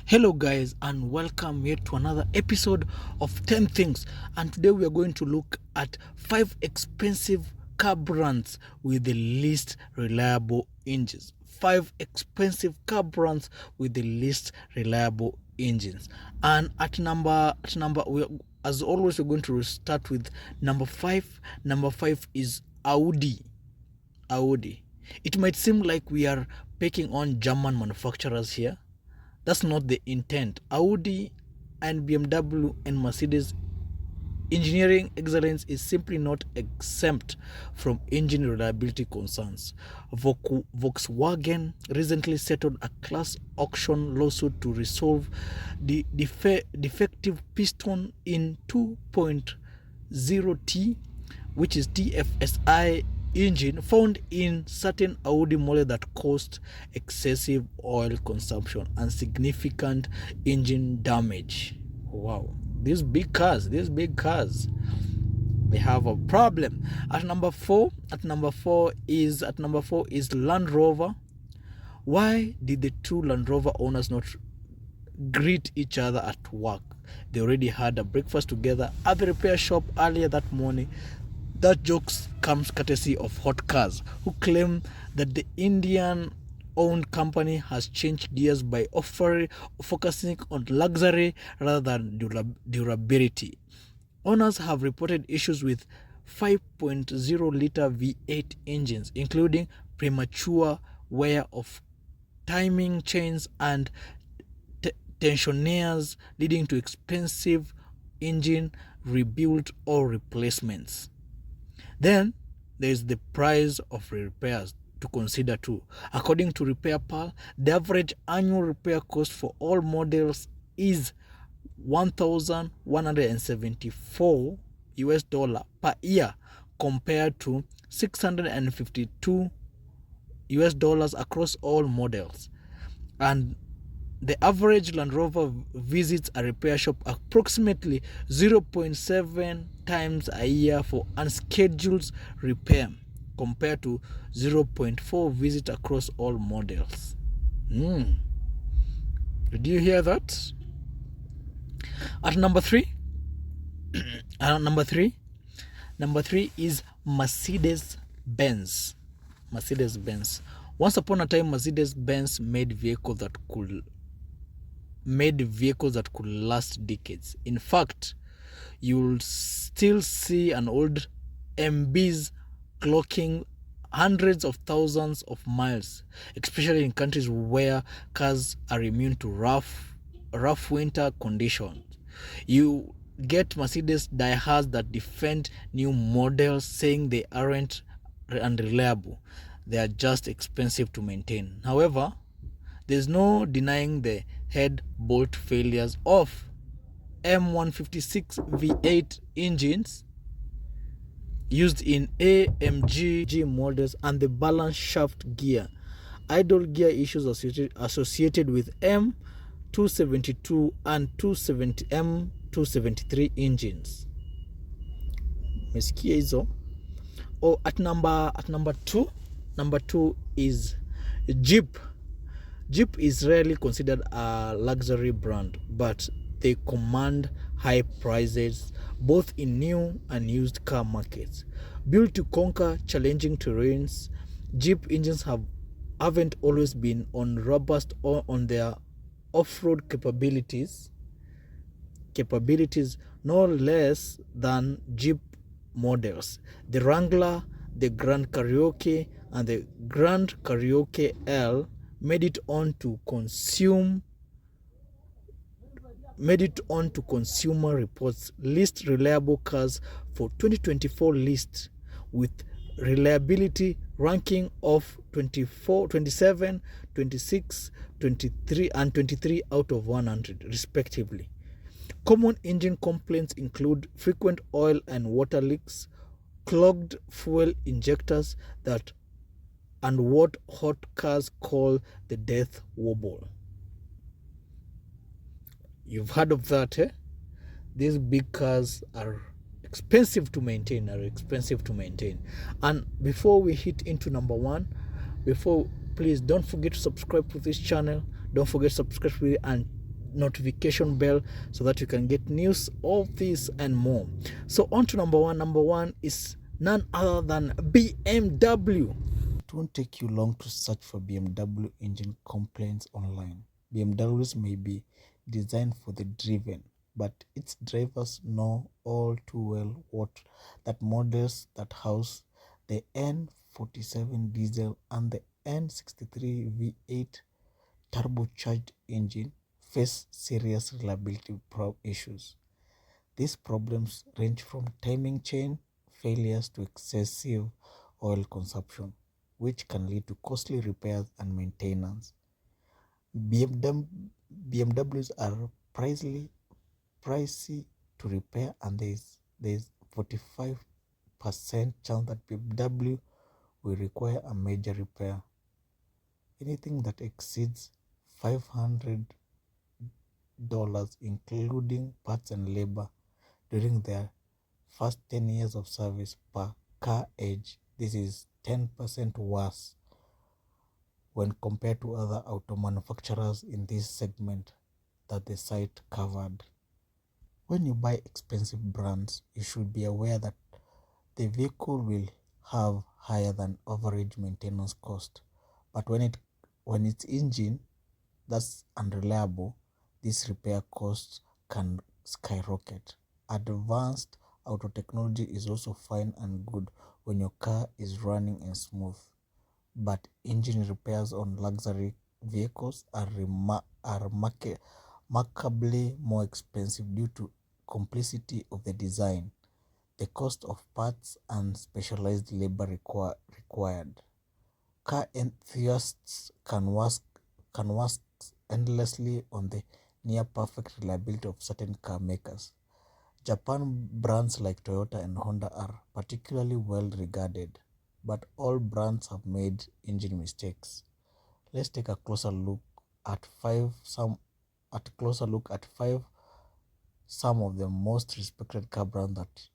Hello guys, and welcome here to another episode of 10 things. And today we are going to look at 5 expensive car brands with the least reliable engines. 5 expensive car brands with the least reliable engines. And as always, we're going to start with number 5. Number 5 is Audi. It might seem like we are picking on German manufacturers here. That's not the intent. Audi and BMW and Mercedes engineering excellence is simply not exempt from engine reliability concerns. Volkswagen recently settled a class action lawsuit to resolve the defective piston in 2.0T, which is TFSI engine found in certain Audi models that caused excessive oil consumption and significant engine damage. Wow, these big cars, they have a problem. At number four is Land Rover. Why did the two Land Rover owners not greet each other at work? They already had a breakfast together at the repair shop earlier that morning. That joke comes courtesy of Hot Cars, who claim that the Indian-owned company has changed gears by focusing on luxury rather than durability. Owners have reported issues with 5.0-liter V8 engines, including premature wear of timing chains and tensioners, leading to expensive engine rebuild or replacements. Then there's the price of repairs to consider too. According to RepairPal, the average annual repair cost for all models is $1,174 per year, compared to $652 across all models. And the average Land Rover visits a repair shop approximately 0.7 times a year for unscheduled repair, compared to 0.4 visits across all models. Did you hear that? At number three is Mercedes-Benz. Once upon a time, Mercedes-Benz made vehicles that could last decades. In fact, you'll still see an old MBs clocking hundreds of thousands of miles, especially in countries where cars are immune to rough winter conditions. You get Mercedes diehards that defend new models, saying they aren't unreliable. They are just expensive to maintain. However, there's no denying the head bolt failures of M156 V8 engines used in AMG models and the balance shaft gear, idle gear issues associated with M272 and M273 engines. Mesikia hizo. At number two is Jeep. Jeep is rarely considered a luxury brand, but they command high prices both in new and used car markets. Built to conquer challenging terrains, Jeep engines haven't always been on robust or on their off-road capabilities no less than Jeep models. The Wrangler, the Grand Cherokee, and the Grand Cherokee L made it on to Consumer Reports least reliable cars for 2024 list, with reliability ranking of 24, 27, 26, 23 and 23 out of 100 respectively. Common engine complaints include frequent oil and water leaks, clogged fuel injectors and what Hot Cars call the death wobble. You've heard of that, eh? These big cars are expensive to maintain. And before we hit into number one, please don't forget to subscribe to this channel. Don't forget to subscribe and notification bell so that you can get news of this and more. So on to number one. Number one is none other than BMW. It won't take you long to search for BMW engine complaints online. BMWs may be designed for the driven, but its drivers know all too well what that models that house the N47 diesel and the N63 V8 turbocharged engine face serious reliability issues. These problems range from timing chain failures to excessive oil consumption, which can lead to costly repairs and maintenance. BMWs are pricey to repair, and there's 45% chance that BMW will require a major repair. Anything that exceeds $500, including parts and labor, during their first 10 years of service per car age. This is 10% worse when compared to other auto manufacturers in this segment that the site covered. When you buy expensive brands, you should be aware that the vehicle will have higher than average maintenance cost. But when its engine that's unreliable, these repair costs can skyrocket. Advanced auto technology is also fine and good when your car is running and smooth, but engine repairs on luxury vehicles are remarkably more expensive due to complexity of the design, the cost of parts, and specialized labor required. Car enthusiasts can work endlessly on the near-perfect reliability of certain car makers. Japan brands like Toyota and Honda are particularly well regarded, but all brands have made engine mistakes. Let's take a closer look at five some of the most respected car brands that